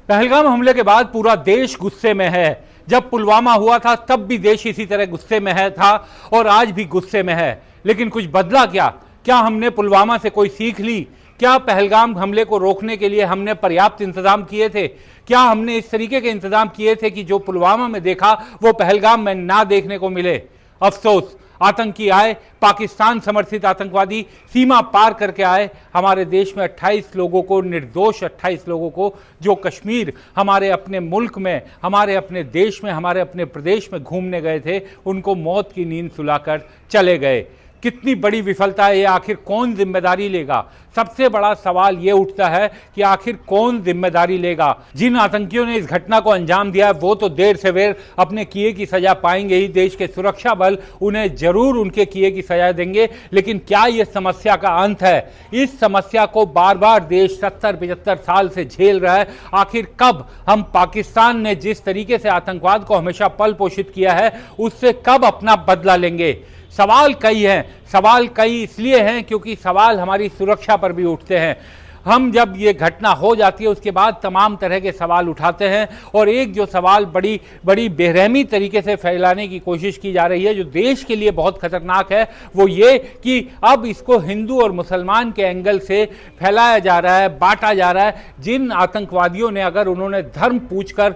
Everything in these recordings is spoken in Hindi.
पहलगाम हमले के बाद पूरा देश गुस्से में है। जब पुलवामा हुआ था तब भी देश इसी तरह गुस्से में था और आज भी गुस्से में है। लेकिन कुछ बदला क्या? क्या हमने पुलवामा से कोई सीख ली? क्या पहलगाम हमले को रोकने के लिए हमने पर्याप्त इंतजाम किए थे? क्या हमने इस तरीके के इंतजाम किए थे कि जो पुलवामा में देखा वो पहलगाम में ना देखने को मिले? अफसोस, आतंकी आए, पाकिस्तान समर्थित आतंकवादी सीमा पार करके आए। हमारे देश में 28 लोगों को, निर्दोष 28 लोगों को, जो कश्मीर हमारे अपने मुल्क में, हमारे अपने देश में, हमारे अपने प्रदेश में घूमने गए थे, उनको मौत की नींद सुलाकर चले गए। कितनी बड़ी विफलता है ये, आखिर कौन जिम्मेदारी लेगा? सबसे बड़ा सवाल ये उठता है कि आखिर कौन जिम्मेदारी लेगा? जिन आतंकियों ने इस घटना को अंजाम दिया वो तो देर से देर अपने किए की सजा पाएंगे ही। देश के सुरक्षा बल उन्हें जरूर उनके किए की सजा देंगे। लेकिन क्या ये समस्या का अंत है? इस समस्या को बार बार देश 70-75 साल से झेल रहा है। आखिर कब हम, पाकिस्तान ने जिस तरीके से आतंकवाद को हमेशा पल पोषित किया है, उससे कब अपना बदला लेंगे? सवाल कई हैं। सवाल कई इसलिए हैं क्योंकि सवाल हमारी सुरक्षा पर भी उठते हैं। हम जब ये घटना हो जाती है उसके बाद तमाम तरह के सवाल उठाते हैं और एक जो सवाल बड़ी बेरहमी तरीके से फैलाने की कोशिश की जा रही है, जो देश के लिए बहुत खतरनाक है, वो ये कि अब इसको हिंदू और मुसलमान के एंगल से फैलाया जा रहा है, बांटा जा रहा है। जिन आतंकवादियों ने, अगर उन्होंने धर्म पूछकर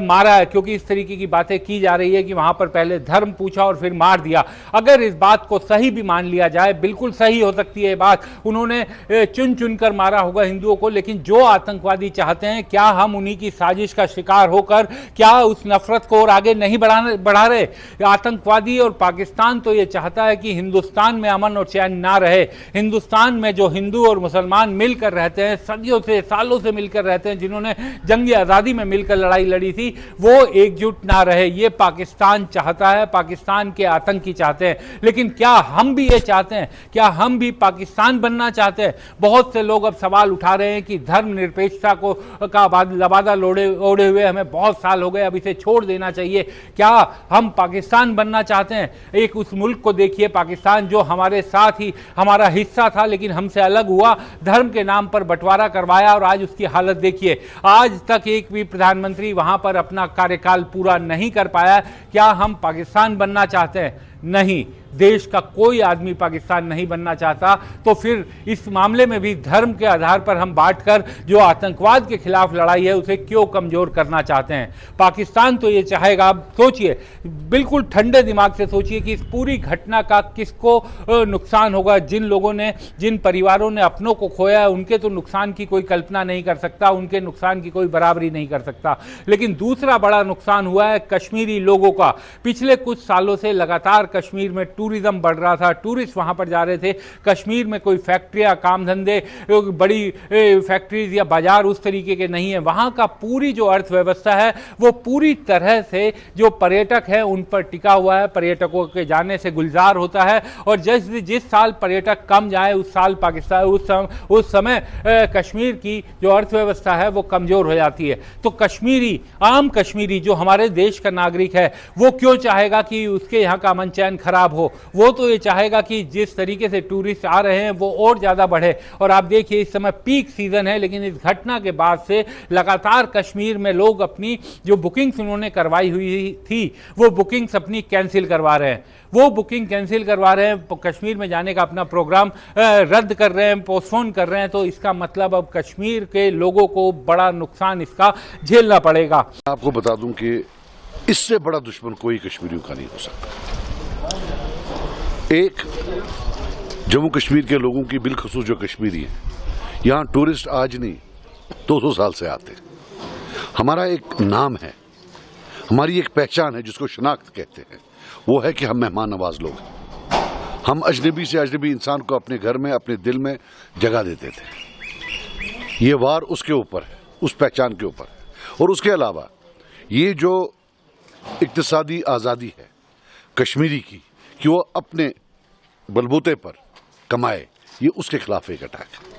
मारा है, क्योंकि इस तरीके की बातें की जा रही है कि वहां पर पहले धर्म पूछा और फिर मार दिया, अगर इस बात को सही भी मान लिया जाए, बिल्कुल सही हो सकती है ये बात, उन्होंने चुन चुन कर मारा होगा हिंदुओं को, लेकिन जो आतंकवादी चाहते हैं, क्या हम उन्हीं की साजिश का शिकार होकर क्या उस नफरत को और आगे नहीं बढ़ा रहे? आतंकवादी और पाकिस्तान तो ये चाहता है कि हिंदुस्तान में अमन और चैन ना रहे। हिंदुस्तान में जो हिंदू और मुसलमान मिलकर रहते हैं, सदियों से, सालों से मिलकर रहते हैं, जिन्होंने जंग आज़ादी में मिलकर लड़ाई लड़ी थी, वो एकजुट ना रहे। ये पाकिस्तान चाहता है, पाकिस्तान के आतंकी चाहते हैं। लेकिन क्या हम भी ये चाहते हैं? क्या हम भी पाकिस्तान बनना चाहते हैं? बहुत से लोग अब सवाल उठा रहे हैं कि धर्मनिरपेक्षता का लबादा ओढ़े हुए हमें बहुत साल हो गए, अब इसे छोड़ देना चाहिए। क्या हम पाकिस्तान बनना चाहते हैं? एक उस मुल्क को देखिए, पाकिस्तान, जो हमारे साथ ही हमारा हिस्सा था लेकिन हमसे अलग हुआ, धर्म के नाम पर बंटवारा करवाया और आज उसकी हालत देखिए। आज तक एक भी प्रधानमंत्री वहां पर अपना कार्यकाल पूरा नहीं कर पाया। क्या हम पाकिस्तान बनना चाहते हैं? नहीं, देश का कोई आदमी पाकिस्तान नहीं बनना चाहता। तो फिर इस मामले में भी धर्म के आधार पर हम बांटकर जो आतंकवाद के खिलाफ लड़ाई है उसे क्यों कमजोर करना चाहते हैं? पाकिस्तान तो ये चाहेगा, आप सोचिए, बिल्कुल ठंडे दिमाग से सोचिए कि इस पूरी घटना का किसको नुकसान होगा। जिन लोगों ने, जिन परिवारों ने अपनों को खोया है, उनके तो नुकसान की कोई कल्पना नहीं कर सकता, उनके नुकसान की कोई बराबरी नहीं कर सकता। लेकिन दूसरा बड़ा नुकसान हुआ है कश्मीरी लोगों का। पिछले कुछ सालों से लगातार कश्मीर में टूरिज्म बढ़ रहा था, टूरिस्ट वहां पर जा रहे थे। कश्मीर में कोई फैक्ट्रियां, काम धंधे, बड़ी फैक्ट्रीज या बाजार उस तरीके के नहीं है। वहां का पूरी जो अर्थव्यवस्था है वो पूरी तरह से जो पर्यटक है उन पर टिका हुआ है, पर्यटकों के जाने से गुलजार होता है। और जिस साल पर्यटक कम जाए उस साल पाकिस्तान, उस समय कश्मीर की जो अर्थव्यवस्था है वो कमजोर हो जाती है। तो कश्मीरी, आम कश्मीरी जो हमारे देश का नागरिक है, वो क्यों चाहेगा कि उसके यहाँ का अमन चैन खराब हो? वो तो ये चाहेगा कि जिस तरीके से टूरिस्ट आ रहे हैं वो और ज्यादा बढ़े। और आप देखिए, इस समय पीक सीजन है, लेकिन इस घटना के बाद से लगातार कश्मीर में लोग अपनी जो बुकिंग्स उन्होंने करवाई हुई थी वो बुकिंग्स अपनी कैंसिल करवा रहे हैं। वो बुकिंग कैंसिल करवा रहे हैं, कश्मीर में जाने का अपना प्रोग्राम रद्द कर रहे हैं, पोस्टपोन कर रहे हैं। तो इसका मतलब अब कश्मीर के लोगों को बड़ा नुकसान इसका झेलना पड़ेगा। आपको बता दूं कि इससे बड़ा दुश्मन कोई कश्मीरियों का नहीं हो सकता। एक, जम्मू कश्मीर के लोगों की, बिलखसूस जो कश्मीरी हैं, यहाँ टूरिस्ट आज नहीं 200 साल से आते हैं। हमारा एक नाम है, हमारी एक पहचान है जिसको शनाख्त कहते हैं, वो है कि हम मेहमान नवाज लोग हैं। हम अजनबी से अजनबी इंसान को अपने घर में, अपने दिल में जगह देते थे। ये वार उसके ऊपर है, उस पहचान के ऊपर है। और उसके अलावा ये जो इक्तिसादी आज़ादी है कश्मीरी की, कि वो अपने बलबूते पर कमाए, ये उसके खिलाफ एक अटैक है।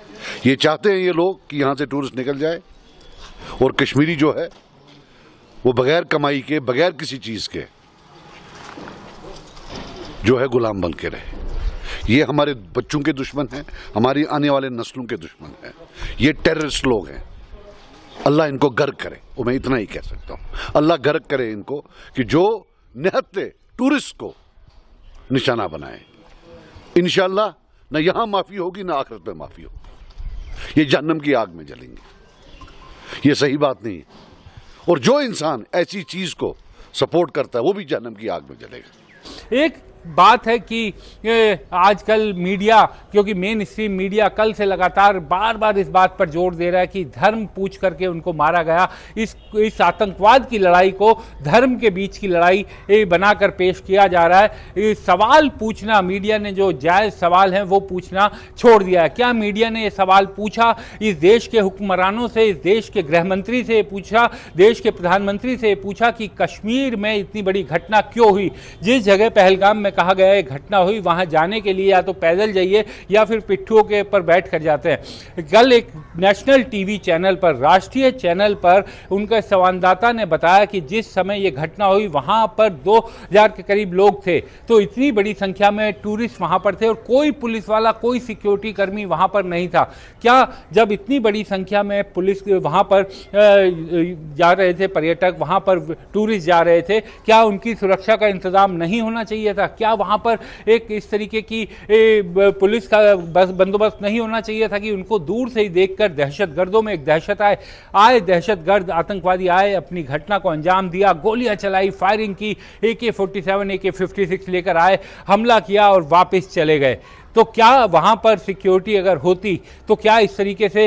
ये चाहते हैं ये लोग कि यहाँ से टूरिस्ट निकल जाए और कश्मीरी जो है वो बगैर कमाई के, बगैर किसी चीज़ के जो है गुलाम बन के रहे। ये हमारे बच्चों के दुश्मन हैं, हमारी आने वाले नस्लों के दुश्मन हैं। ये टेररिस्ट लोग हैं। अल्लाह इनको गर्क करे, वो मैं इतना ही कह सकता हूं। अल्लाह गर्क करे इनको कि जो निहत्ते टूरिस्ट को निशाना बनाए। इंशाअल्लाह न यहां माफी होगी न आखिरत में माफी होगी, ये जहन्नम की आग में जलेंगे। ये सही बात नहीं है। और जो इंसान ऐसी चीज को सपोर्ट करता है वो भी जहन्नम की आग में जलेगा। एक बात है कि आजकल मीडिया, क्योंकि मेन स्ट्रीम मीडिया कल से लगातार बार बार इस बात पर जोर दे रहा है कि धर्म पूछ करके उनको मारा गया। इस आतंकवाद की लड़ाई को धर्म के बीच की लड़ाई बनाकर पेश किया जा रहा है। सवाल पूछना, मीडिया ने जो जायज़ सवाल हैं वो पूछना छोड़ दिया है। क्या मीडिया ने ये सवाल पूछा? इस देश के हुक्मरानों से, इस देश के गृह मंत्री से पूछा, देश के प्रधानमंत्री से पूछा कि कश्मीर में इतनी बड़ी घटना क्यों हुई? जिस जगह पहलगाम में कहा गया है घटना हुई, वहां जाने के लिए या तो पैदल जाइए या फिर पिट्ठुओं के ऊपर बैठ कर जाते हैं। कल एक नेशनल टीवी चैनल पर, राष्ट्रीय चैनल पर उनका संवाददाता ने बताया कि जिस समय ये घटना हुई वहां पर 2000 के करीब लोग थे। तो इतनी बड़ी संख्या में टूरिस्ट वहां पर थे और कोई पुलिस वाला, कोई सिक्योरिटी कर्मी वहां पर नहीं था। क्या जब इतनी बड़ी संख्या में पुलिस वहां पर जा रहे थे, पर्यटक वहां पर टूरिस्ट जा रहे थे, क्या उनकी सुरक्षा का इंतजाम नहीं होना चाहिए था? क्या वहां पर एक इस तरीके की पुलिस का बंदोबस्त नहीं होना चाहिए था कि उनको दूर से ही देखकर दहशतगर्दों में एक दहशत आए दहशतगर्द आतंकवादी आए, अपनी घटना को अंजाम दिया, गोलियां चलाई, फायरिंग की, AK-47 AK-56 लेकर आए, हमला किया और वापस चले गए। तो क्या वहाँ पर सिक्योरिटी अगर होती तो क्या इस तरीके से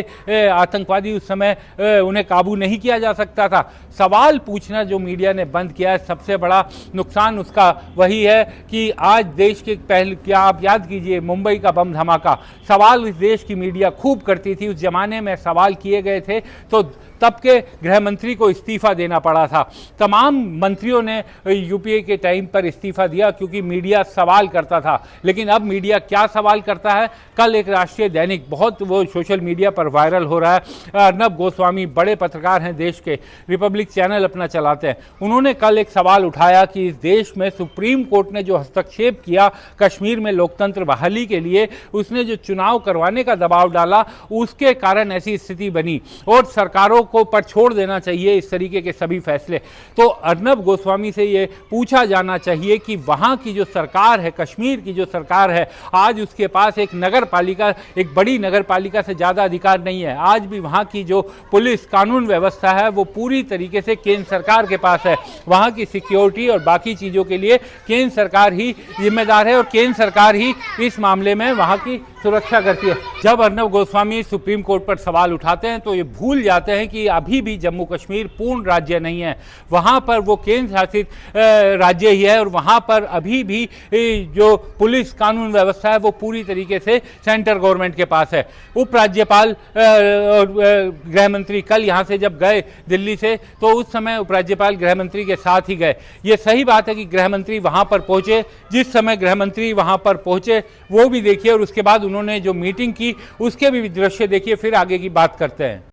आतंकवादी उस समय उन्हें काबू नहीं किया जा सकता था? सवाल पूछना जो मीडिया ने बंद किया है, सबसे बड़ा नुकसान उसका वही है कि आज देश के पहले, क्या आप याद कीजिए मुंबई का बम धमाका, सवाल इस देश की मीडिया खूब करती थी। उस जमाने में सवाल किए गए थे तो तब के गृह मंत्री को इस्तीफा देना पड़ा था। तमाम मंत्रियों ने यूपीए के टाइम पर इस्तीफा दिया क्योंकि मीडिया सवाल करता था। लेकिन अब मीडिया क्या सवाल करता है? कल एक राष्ट्रीय दैनिक, बहुत वो सोशल मीडिया पर वायरल हो रहा है, अर्नब गोस्वामी बड़े पत्रकार हैं देश के, रिपब्लिक चैनल अपना चलाते हैं, उन्होंने कल एक सवाल उठाया कि इस देश में सुप्रीम कोर्ट ने जो हस्तक्षेप किया कश्मीर में लोकतंत्र बहाली के लिए, उसने जो चुनाव करवाने का दबाव डाला, उसके कारण ऐसी स्थिति बनी और सरकारों को पर छोड़ देना चाहिए इस तरीके के सभी फैसले। तो अर्नब गोस्वामी से ये पूछा जाना चाहिए कि वहां की जो सरकार है, कश्मीर की जो सरकार है, आज उसके पास एक नगर पालिका, एक बड़ी नगर पालिका से ज़्यादा अधिकार नहीं है। आज भी वहाँ की जो पुलिस कानून व्यवस्था है वो पूरी तरीके से केंद्र सरकार के पास है। वहाँ की सिक्योरिटी और बाकी चीज़ों के लिए केंद्र सरकार ही जिम्मेदार है और केंद्र सरकार ही इस मामले में वहाँ की सुरक्षा करती है। जब अर्नब गोस्वामी सुप्रीम कोर्ट पर सवाल उठाते हैं तो ये भूल जाते हैं कि अभी भी जम्मू कश्मीर पूर्ण राज्य नहीं है, वहाँ पर वो केंद्र शासित राज्य ही है और वहाँ पर अभी भी जो पुलिस कानून व्यवस्था है वो पूरी तरीके से सेंट्रल गवर्नमेंट के पास है। उपराज्यपाल और गृह मंत्री कल यहाँ से जब गए दिल्ली से तो उस समय उपराज्यपाल गृह मंत्री के साथ ही गए। ये सही बात है कि गृह मंत्री वहाँ पर पहुँचे, जिस समय गृह मंत्री वहाँ पर पहुँचे वो भी देखिए और उसके बाद उन्होंने जो मीटिंग की उसके भी दृश्य देखिए, फिर आगे की बात करते हैं।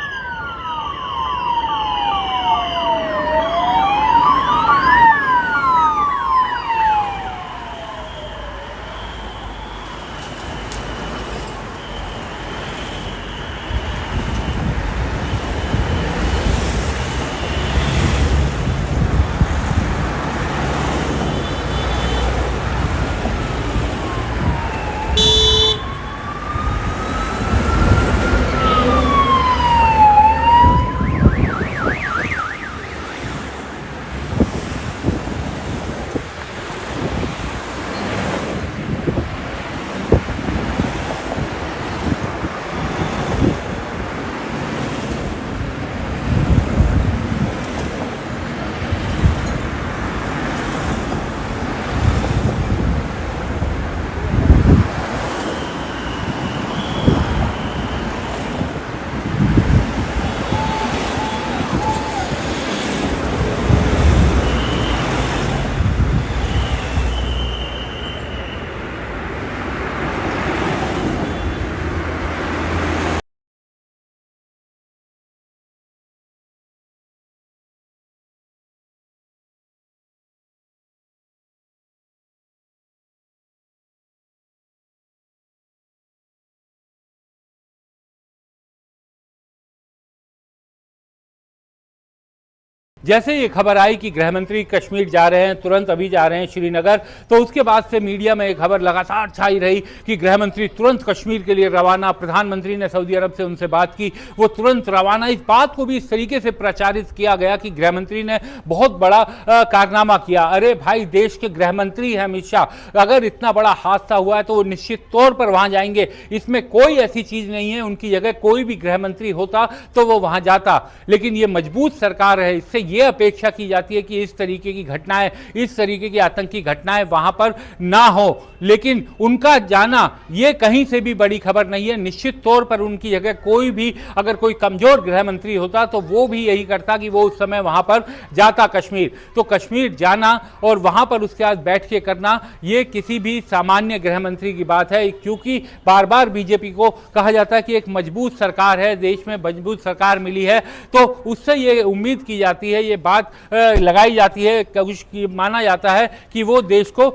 जैसे ये खबर आई कि गृह मंत्री कश्मीर जा रहे हैं, तुरंत अभी जा रहे हैं श्रीनगर, तो उसके बाद से मीडिया में एक खबर लगातार छाई रही कि गृह मंत्री तुरंत कश्मीर के लिए रवाना, प्रधानमंत्री ने सऊदी अरब से उनसे बात की, वो तुरंत रवाना। इस बात को भी इस तरीके से प्रचारित किया गया कि गृह मंत्री ने बहुत बड़ा कारनामा किया। अरे भाई, देश के गृह मंत्री हैं अमित शाह, अगर इतना बड़ा हादसा हुआ है तो वो निश्चित तौर पर वहां जाएंगे, इसमें कोई ऐसी चीज नहीं है। उनकी जगह कोई भी गृह मंत्री होता तो वो वहां जाता, लेकिन ये मजबूत सरकार है, इससे ये अपेक्षा की जाती है कि इस तरीके की घटनाएं, इस तरीके की आतंकी घटनाएं वहां पर ना हो। लेकिन उनका जाना ये कहीं से भी बड़ी खबर नहीं है। निश्चित तौर पर उनकी जगह कोई भी, अगर कोई कमजोर गृह मंत्री होता तो वो भी यही करता कि वो उस समय वहां पर जाता कश्मीर। तो कश्मीर जाना और वहां पर उसके साथ बैठ के करना, ये किसी भी सामान्य गृह मंत्री की बात है, क्योंकि बार बार बीजेपी को कहा जाता है कि एक मजबूत सरकार है, देश में मजबूत सरकार मिली है, तो उससे ये उम्मीद की जाती है, ये बात लगाई जाती है, कुछ माना जाता है कि वो देश को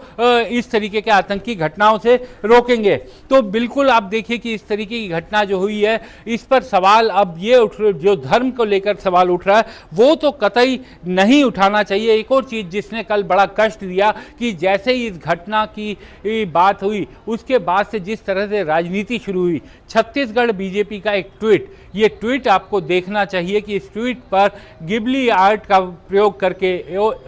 इस तरीके के आतंकी घटनाओं से रोकेंगे। तो बिल्कुल आप देखिए कि इस तरीके की घटना जो हुई है, इस पर सवाल अब ये उठ, जो धर्म को लेकर सवाल उठ रहा है वो तो कतई नहीं उठाना चाहिए। एक और चीज जिसने कल बड़ा कष्ट दिया कि जैसे ही इस घटना की बात हुई, उसके बाद से जिस तरह से राजनीति शुरू हुई, छत्तीसगढ़ बीजेपी का एक ट्वीट, ये ट्वीट आपको देखना चाहिए कि इस ट्वीट पर गिबली आर्ट का प्रयोग करके,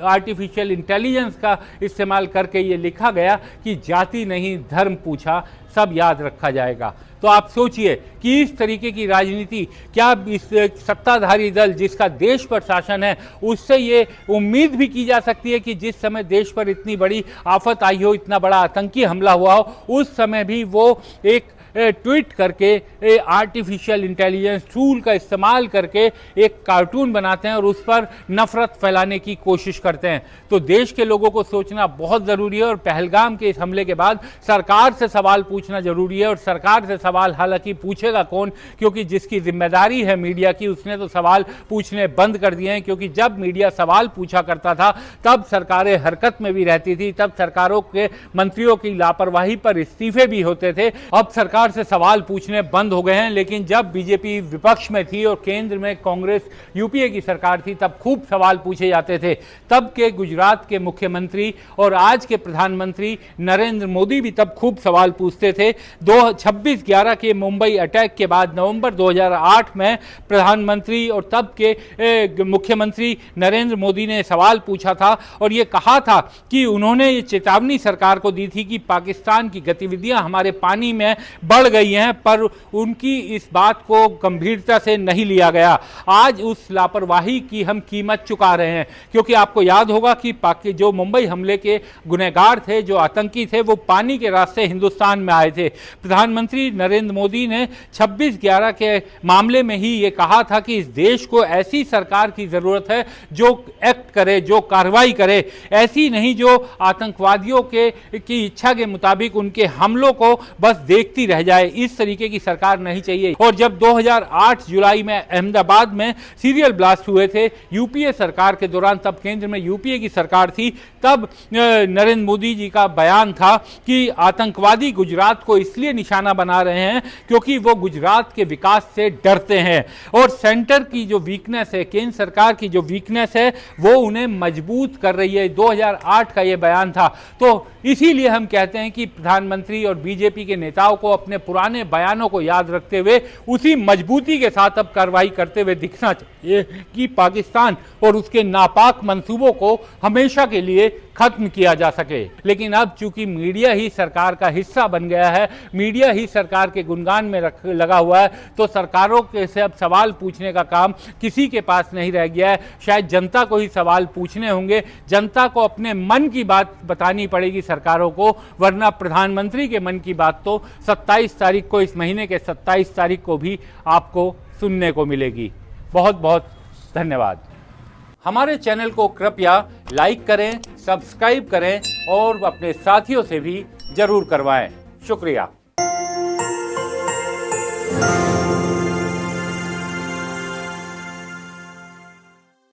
आर्टिफिशियल इंटेलिजेंस का इस्तेमाल करके ये लिखा गया कि जाति नहीं धर्म पूछा, सब याद रखा जाएगा। तो आप सोचिए कि इस तरीके की राजनीति, क्या इस सत्ताधारी दल जिसका देश पर शासन है, उससे ये उम्मीद भी की जा सकती है कि जिस समय देश पर इतनी बड़ी आफत आई हो, इतना बड़ा आतंकी हमला हुआ हो, उस समय भी वो एक ट्वीट करके आर्टिफिशियल इंटेलिजेंस टूल का इस्तेमाल करके एक कार्टून बनाते हैं और उस पर नफरत फैलाने की कोशिश करते हैं। तो देश के लोगों को सोचना बहुत ज़रूरी है और पहलगाम के इस हमले के बाद सरकार से सवाल पूछना जरूरी है। और सरकार से सवाल हालांकि पूछेगा कौन, क्योंकि जिसकी जिम्मेदारी है मीडिया की, उसने तो सवाल पूछने बंद कर दिए हैं। क्योंकि जब मीडिया सवाल पूछा करता था तब सरकारें हरकत में भी रहती थी, तब सरकारों के मंत्रियों की लापरवाही पर इस्तीफे भी होते थे। अब सरकार से सवाल पूछने बंद हो गए हैं। लेकिन जब बीजेपी विपक्ष में थी और केंद्र में कांग्रेस यूपीए की सरकार थी, तब खूब सवाल पूछे जाते थे। तब के गुजरात के मुख्यमंत्री और आज के प्रधानमंत्री नरेंद्र मोदी भी तब खूब सवाल पूछते थे। 26/11 के मुंबई अटैक के बाद नवंबर 2008 में प्रधानमंत्री और तब के मुख्यमंत्री नरेंद्र मोदी ने सवाल पूछा था और ये कहा था कि उन्होंने ये चेतावनी सरकार को दी थी कि पाकिस्तान की गतिविधियां हमारे पानी में बढ़ गई हैं, पर उनकी इस बात को गंभीरता से नहीं लिया गया। आज उस लापरवाही की हम कीमत चुका रहे हैं, क्योंकि आपको याद होगा कि जो मुंबई हमले के गुनहगार थे, जो आतंकी थे, वो पानी के रास्ते हिंदुस्तान में आए थे। प्रधानमंत्री नरेंद्र मोदी ने 26/11 के मामले में ही ये कहा था कि इस देश को ऐसी सरकार की जरूरत है जो एक्ट करे, जो कार्रवाई करे, ऐसी नहीं जो आतंकवादियों की इच्छा के मुताबिक उनके हमलों को बस देखती रह जाए। इस तरीके की सरकार नहीं चाहिए। और जब 2008 जुलाई में अहमदाबाद में सीरियल ब्लास्ट हुए थे यूपीए सरकार के दौरान, तब केंद्र में यूपीए की सरकार थी, तब नरेंद्र मोदी जी का बयान था कि आतंकवादी गुजरात को इसलिए निशाना बना रहे हैं क्योंकि वो गुजरात के विकास से डरते हैं और सेंटर की जो वीकनेस है, केंद्र सरकार की जो वीकनेस है, वो उन्हें मजबूत कर रही है। 2008 का ये बयान था। तो इसीलिए हम कहते हैं कि प्रधानमंत्री और बीजेपी के नेताओं को अपने पुराने बयानों को याद रखते हुए उसी मजबूती के साथ अब कार्रवाई करते हुए दिखना चाहिए कि पाकिस्तान और उसके नापाक मंसूबों को हमेशा के लिए खत्म किया जा सके। लेकिन अब चूंकि मीडिया ही सरकार का हिस्सा बन गया है, मीडिया ही सरकार के गुणगान में लगा हुआ है, तो सरकारों के से अब सवाल पूछने का काम किसी के पास नहीं रह गया है। शायद जनता को ही सवाल पूछने होंगे, जनता को अपने मन की बात बतानी पड़ेगी सरकारों को, वरना प्रधानमंत्री के मन की बात तो 27 तारीख को, इस महीने के 27 तारीख को भी आपको सुनने को मिलेगी। बहुत बहुत धन्यवाद। हमारे चैनल को कृपया लाइक करें, सब्सक्राइब करें और अपने साथियों से भी जरूर करवाएं। शुक्रिया।